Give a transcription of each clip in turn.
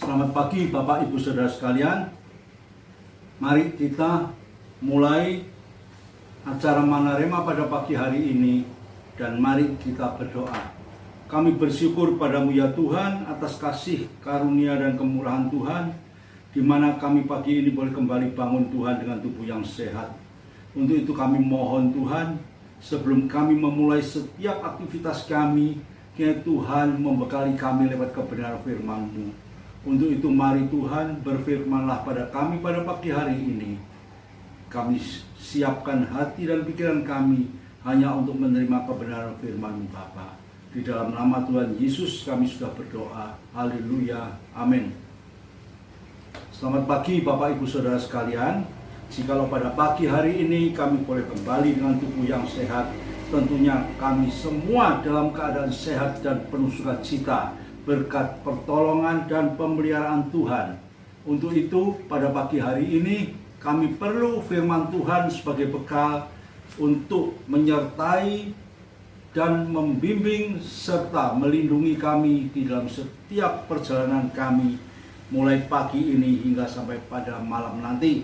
Selamat pagi Bapak Ibu Saudara sekalian. Mari kita mulai acara Manarema pada pagi hari ini dan mari kita berdoa. Kami bersyukur padamu ya Tuhan atas kasih karunia dan kemurahan Tuhan, di mana kami pagi ini boleh kembali bangun Tuhan dengan tubuh yang sehat. Untuk itu kami mohon Tuhan, sebelum kami memulai setiap aktivitas kami, kiranya Tuhan membekali kami lewat kebenaran firman-Mu. Untuk itu mari Tuhan berfirmanlah pada kami pada pagi hari ini. Kami siapkan hati dan pikiran kami hanya untuk menerima kebenaran firman-Mu Bapa. Di dalam nama Tuhan Yesus kami sudah berdoa. Haleluya. Amin. Selamat pagi Bapak Ibu Saudara sekalian. Jikalau pada pagi hari ini kami boleh kembali dengan tubuh yang sehat, tentunya kami semua dalam keadaan sehat dan penuh sukacita berkat pertolongan dan pemeliharaan Tuhan. Untuk itu pada pagi hari ini kami perlu firman Tuhan sebagai bekal untuk menyertai dan membimbing serta melindungi kami di dalam setiap perjalanan kami mulai pagi ini hingga sampai pada malam nanti.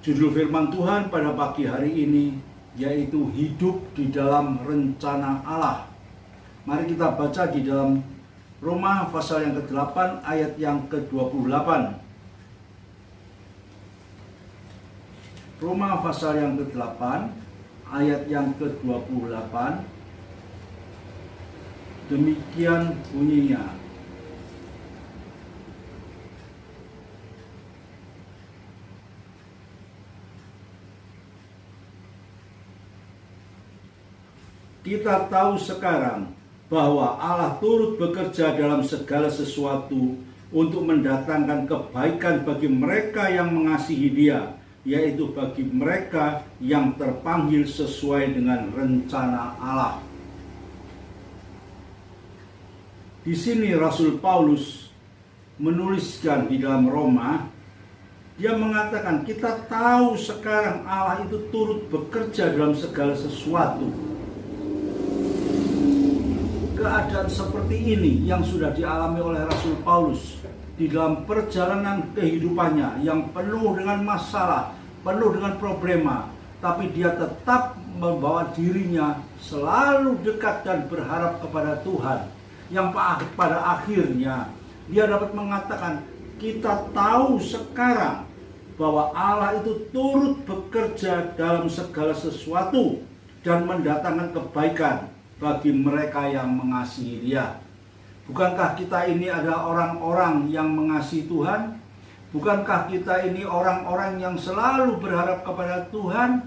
Judul firman Tuhan pada pagi hari ini yaitu hidup di dalam rencana Allah. Mari kita baca di dalam Roma pasal yang ke-8 ayat yang ke-28. Roma pasal yang ke-8 ayat yang ke-28. Demikian bunyinya. Kita tahu sekarang bahwa Allah turut bekerja dalam segala sesuatu untuk mendatangkan kebaikan bagi mereka yang mengasihi Dia, yaitu bagi mereka yang terpanggil sesuai dengan rencana Allah. Di sini Rasul Paulus menuliskan di dalam Roma, dia mengatakan kita tahu sekarang Allah itu turut bekerja dalam segala sesuatu. Keadaan seperti ini yang sudah dialami oleh Rasul Paulus di dalam perjalanan kehidupannya yang penuh dengan masalah, penuh dengan problema, tapi dia tetap membawa dirinya selalu dekat dan berharap kepada Tuhan, yang pada akhirnya dia dapat mengatakan kita tahu sekarang bahwa Allah itu turut bekerja dalam segala sesuatu dan mendatangkan kebaikan bagi mereka yang mengasihi Dia. Bukankah kita ini adalah orang-orang yang mengasihi Tuhan? Bukankah kita ini orang-orang yang selalu berharap kepada Tuhan?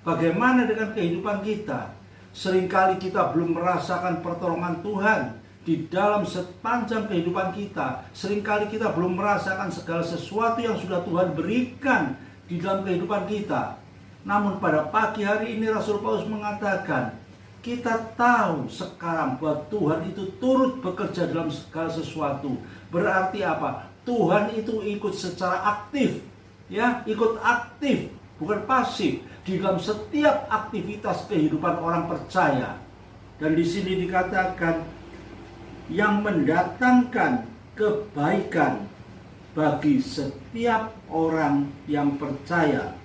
Bagaimana dengan kehidupan kita? Seringkali kita belum merasakan pertolongan Tuhan di dalam sepanjang kehidupan kita. Seringkali kita belum merasakan segala sesuatu yang sudah Tuhan berikan di dalam kehidupan kita. Namun pada pagi hari ini Rasul Paulus mengatakan, kita tahu sekarang bahwa Tuhan itu turut bekerja dalam segala sesuatu. Berarti apa? Tuhan itu ikut secara aktif, ya, ikut aktif, bukan pasif di dalam setiap aktivitas kehidupan orang percaya. Dan di sini dikatakan yang mendatangkan kebaikan bagi setiap orang yang percaya.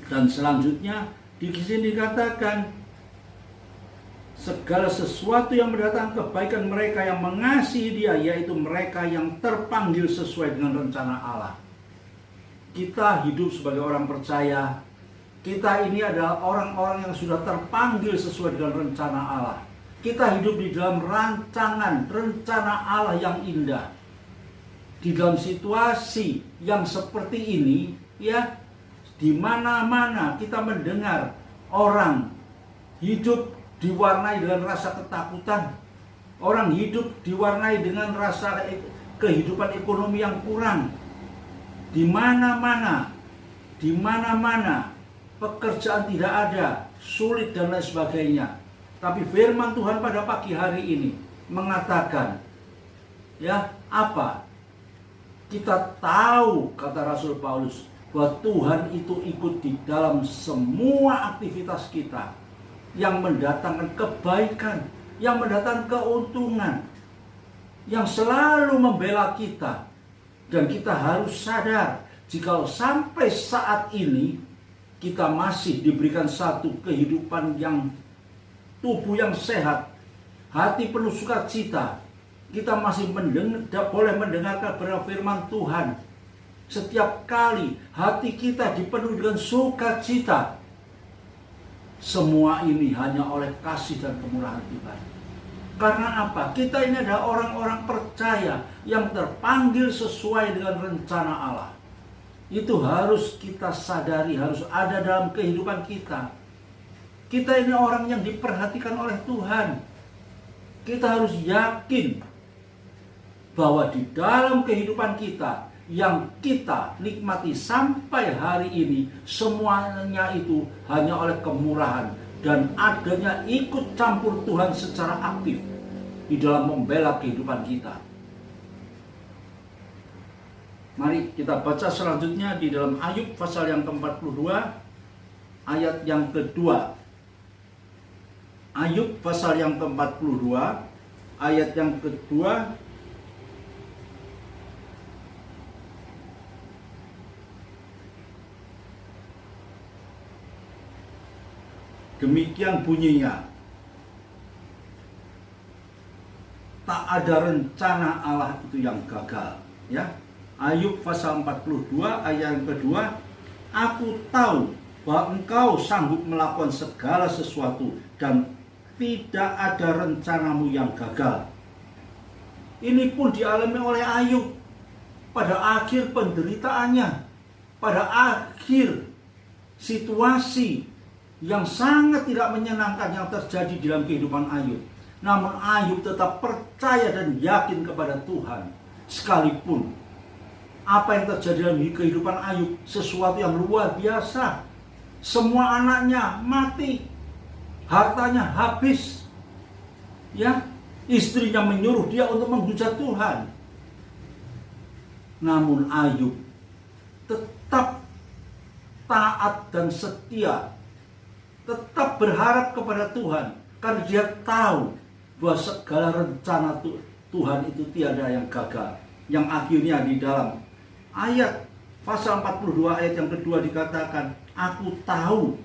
Dan selanjutnya di sini dikatakan segala sesuatu yang mendatangkan kebaikan mereka yang mengasihi Dia, yaitu mereka yang terpanggil sesuai dengan rencana Allah. Kita hidup sebagai orang percaya. Kita ini adalah orang-orang yang sudah terpanggil sesuai dengan rencana Allah. Kita hidup di dalam rancangan, rencana Allah yang indah. Di dalam situasi yang seperti ini, ya, di mana-mana kita mendengar orang hidup diwarnai dengan rasa ketakutan. Orang hidup diwarnai dengan rasa kehidupan ekonomi yang kurang. Di mana-mana pekerjaan tidak ada, sulit dan lain sebagainya. Tapi firman Tuhan pada pagi hari ini mengatakan, ya, apa? Kita tahu, kata Rasul Paulus, bahwa Tuhan itu ikut di dalam semua aktivitas kita, yang mendatangkan kebaikan, yang mendatangkan keuntungan. yang selalu membela kita. Dan kita harus sadar, jika sampai saat ini kita masih diberikan satu kehidupan yang tubuh yang sehat, hati penuh sukacita, kita masih boleh mendengarkan firman Tuhan. Setiap kali hati kita dipenuhi dengan sukacita, semua ini hanya oleh kasih dan kemurahan Tuhan. Karena apa? Kita ini adalah orang-orang percaya yang terpanggil sesuai dengan rencana Allah. Itu harus kita sadari, harus ada dalam kehidupan kita. Kita ini orang yang diperhatikan oleh Tuhan. Kita harus yakin bahwa di dalam kehidupan kita yang kita nikmati sampai hari ini, semuanya itu hanya oleh kemurahan dan adanya ikut campur Tuhan secara aktif di dalam membela kehidupan kita. Mari kita baca selanjutnya di dalam Ayub pasal yang ke-42 ayat yang kedua. Ayub pasal yang ke-42 ayat yang kedua. Demikian bunyinya. Tak ada rencana Allah itu yang gagal, ya. Ayub pasal 42 ayat yang kedua, aku tahu bahwa engkau sanggup melakukan segala sesuatu dan tidak ada rencanamu yang gagal. Ini pun dialami oleh Ayub pada akhir penderitaannya, pada akhir situasi yang sangat tidak menyenangkan yang terjadi dalam kehidupan Ayub. Namun Ayub tetap percaya dan yakin kepada Tuhan. Sekalipun apa yang terjadi dalam kehidupan Ayub sesuatu yang luar biasa. Semua anaknya mati, hartanya habis, ya, istrinya menyuruh dia untuk menghujat Tuhan. Namun Ayub tetap taat dan setia, tetap berharap kepada Tuhan, karena dia tahu bahwa segala rencana Tuhan itu tiada yang gagal. Yang akhirnya di dalam ayat pasal 42 ayat yang kedua dikatakan, aku tahu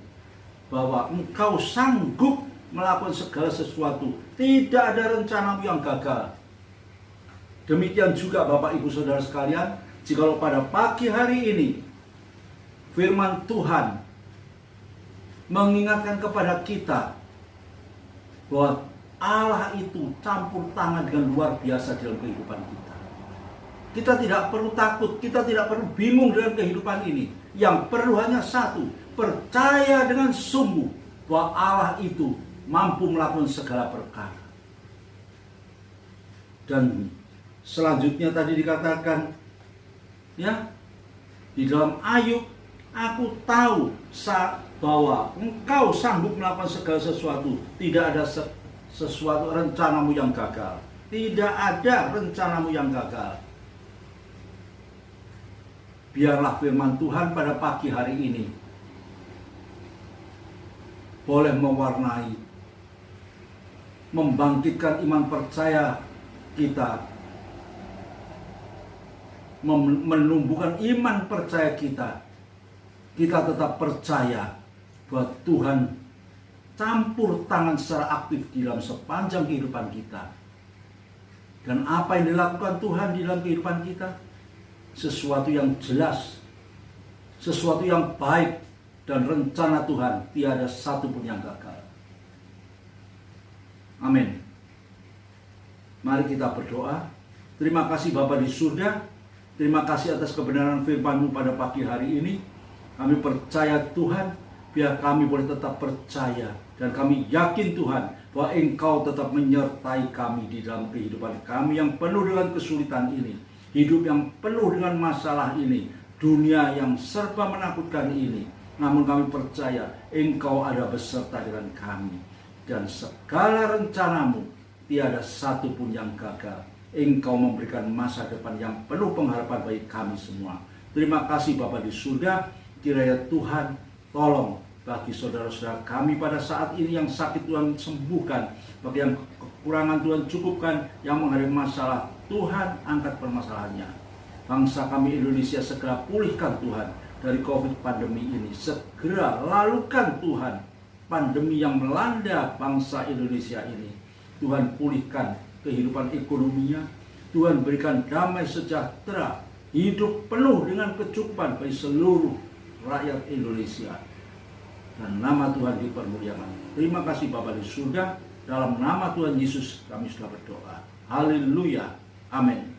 bahwa engkau sanggup melakukan segala sesuatu, tidak ada rencanamu yang gagal. Demikian juga Bapak Ibu Saudara sekalian, jikalau pada pagi hari ini firman Tuhan mengingatkan kepada kita bahwa Allah itu campur tangan dengan luar biasa dalam kehidupan kita. Kita tidak perlu takut, kita tidak perlu bingung dengan kehidupan ini. Yang perlu hanya satu, percaya dengan sungguh bahwa Allah itu mampu melakukan segala perkara. Dan selanjutnya tadi dikatakan, ya, di dalam Ayub, aku tahu bahwa engkau sanggup melakukan segala sesuatu. Tidak ada sesuatu rencanamu yang gagal. Tidak ada rencanamu yang gagal. Biarlah firman Tuhan pada pagi hari ini boleh mewarnai, membangkitkan iman percaya kita, menumbuhkan iman percaya kita. Kita tetap percaya bahwa Tuhan campur tangan secara aktif di dalam sepanjang kehidupan kita. Dan apa yang dilakukan Tuhan di dalam kehidupan kita? Sesuatu yang jelas, sesuatu yang baik, dan rencana Tuhan tiada satu pun yang gagal. Amin. Mari kita berdoa. Terima kasih Bapa di surga. Terima kasih atas kebenaran firman-Mu pada pagi hari ini. Kami percaya Tuhan, biar kami boleh tetap percaya. Dan kami yakin Tuhan, bahwa Engkau tetap menyertai kami di dalam kehidupan kami yang penuh dengan kesulitan ini. Hidup yang penuh dengan masalah ini. Dunia yang serba menakutkan ini. Namun kami percaya Engkau ada beserta dengan kami. Dan segala rencana-Mu tiada satu pun yang gagal. Engkau memberikan masa depan yang penuh pengharapan bagi kami semua. Terima kasih Bapa di surga. Kiranya Tuhan tolong bagi saudara-saudara kami pada saat ini yang sakit, Tuhan sembuhkan. Bagi yang kekurangan, Tuhan cukupkan. Yang menghadapi masalah, Tuhan angkat permasalahannya. Bangsa kami Indonesia segera pulihkan Tuhan dari COVID pandemi ini. Segera lalukan Tuhan pandemi yang melanda bangsa Indonesia ini. Tuhan pulihkan kehidupan ekonominya. Tuhan berikan damai sejahtera, hidup penuh dengan kecukupan bagi seluruh rakyat Indonesia. Dan nama Tuhan dipermuliakan. Terima kasih Bapa di surga. Dalam nama Tuhan Yesus kami sudah berdoa. Haleluya. Amin.